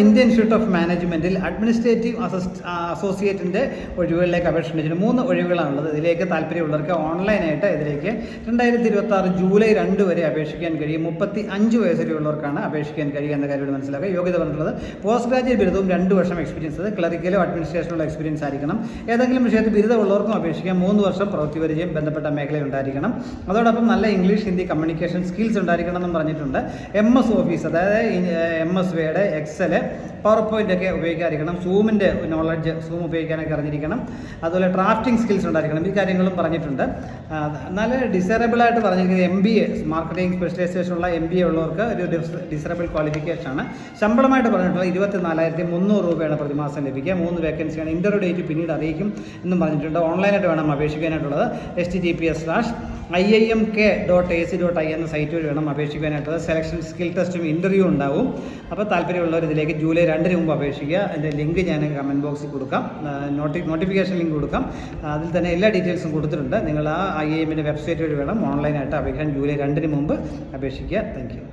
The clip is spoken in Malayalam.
ഇന്ത്യൻ ഇൻസ്റ്റിറ്റ്യൂട്ട് ഓഫ് മാനേജ്മെൻറ്റിൽ അഡ്മിനിസ്ട്രേറ്റീവ് അസോസിയേറ്റിൻ്റെ ഒഴിവുകളിലേക്ക് അപേക്ഷ ക്ഷണിച്ചിട്ടുണ്ട്. 3 ഒഴിവുകളാണുള്ളത്. ഇതിലേക്ക് താല്പര്യമുള്ളവർക്ക് ഓൺലൈനായിട്ട് ഇതിലേക്ക് 2026 ജൂലൈ 2 വരെ അപേക്ഷിക്കാൻ കഴിയും. 35 വയസ്സ് വരെയുള്ളവർക്കാണ് അപേക്ഷിക്കാൻ കഴിയുക എന്ന കാര്യം മനസ്സിലാക്കുക. യോഗ്യത പറഞ്ഞിട്ടുള്ളത് പോസ്റ്റ് ഗ്രാജുവേറ്റ് ബിരുദവും 2 വർഷം എക്സ്പീരിയൻസ്, ക്ലറിക്കലോ അഡ്മിനിസ്ട്രേഷനുള്ള എക്സ്പീരിയൻസ് ആയിരിക്കണം. ഏതെങ്കിലും വിഷയത്തിൽ ബിരുദമുള്ളവർക്കും അപേക്ഷിക്കാം. 3 വർഷം പ്രവൃത്തി പരിചയം ബന്ധപ്പെട്ട മേഖലയിൽ ഉണ്ടായിരിക്കണം. അതോടൊപ്പം നല്ല ഇംഗ്ലീഷ്, ഹിന്ദി കമ്മ്യൂണിക്കേഷൻ സ്കിൽസ് ഉണ്ടായിരിക്കണം എന്നും പറഞ്ഞിട്ടുണ്ട്. MS ഓഫീസ്, അതായത് MS Word, Excel, PowerPoint ഒക്കെ ഉപയോഗിക്കാതിരിക്കണം. സൂമിൻ്റെ നോളജ്, സൂം ഉപയോഗിക്കാനൊക്കെ അറിഞ്ഞിരിക്കണം. അതുപോലെ ഡ്രാഫ്റ്റിംഗ് സ്കിൽസ് ഉണ്ടായിരിക്കണം. ഈ കാര്യങ്ങളും പറഞ്ഞിട്ടുണ്ട്. നല്ല ഡിസറബിളായിട്ട് പറഞ്ഞിരിക്കുന്നത് MBA, മാർക്കറ്റിംഗ് സ്പെഷ്യലൈസേഷനുള്ള MBA ഉള്ളവർക്ക് ഒരു ഡിസറബിൾ ക്വാളിഫിക്കേഷനാണ്. ശമ്പളമായിട്ട് പറഞ്ഞിട്ടുള്ളത് 24,300 രൂപയാണ് പ്രതിമാസം ലഭിക്കുക. 3 വേക്കൻസിയാണ്. ഇൻ്റർവ്യൂ ഡേറ്റ് പിന്നീട് അറിയിക്കും എന്നും പറഞ്ഞിട്ടുണ്ട്. ഓൺലൈനായിട്ട് വേണം അപേക്ഷിക്കാനായിട്ടുള്ളത്. https:/imk.ac.in എന്ന സൈറ്റ് വഴി വേണം അപേക്ഷിക്കാനായിട്ടുള്ളത്. സെലക്ഷൻ, സ്കിൽ ടെസ്റ്റും ഇൻ്റർവ്യൂ ഉണ്ടാവും. അപ്പോൾ താല്പര്യമുള്ളവർ ഇതിലേക്ക് ജൂലൈ 2 മുമ്പ് അപേക്ഷിക്കുക. അതിൻ്റെ ലിങ്ക് ഞാൻ കമൻറ്റ് ബോക്സിൽ കൊടുക്കാം, നോട്ടിഫിക്കേഷൻ ലിങ്ക് കൊടുക്കാം. അതിൽ തന്നെ എല്ലാ ഡീറ്റെയിൽസും കൊടുത്തിട്ടുണ്ട്. നിങ്ങൾ ആ IIMൻ്റെ വെബ്സൈറ്റ് വഴി വേണം ഓൺലൈനായിട്ട് അപേക്ഷിക്കാൻ. ജൂലൈ 2 മുമ്പ് അപേക്ഷിക്കുക. Thank you.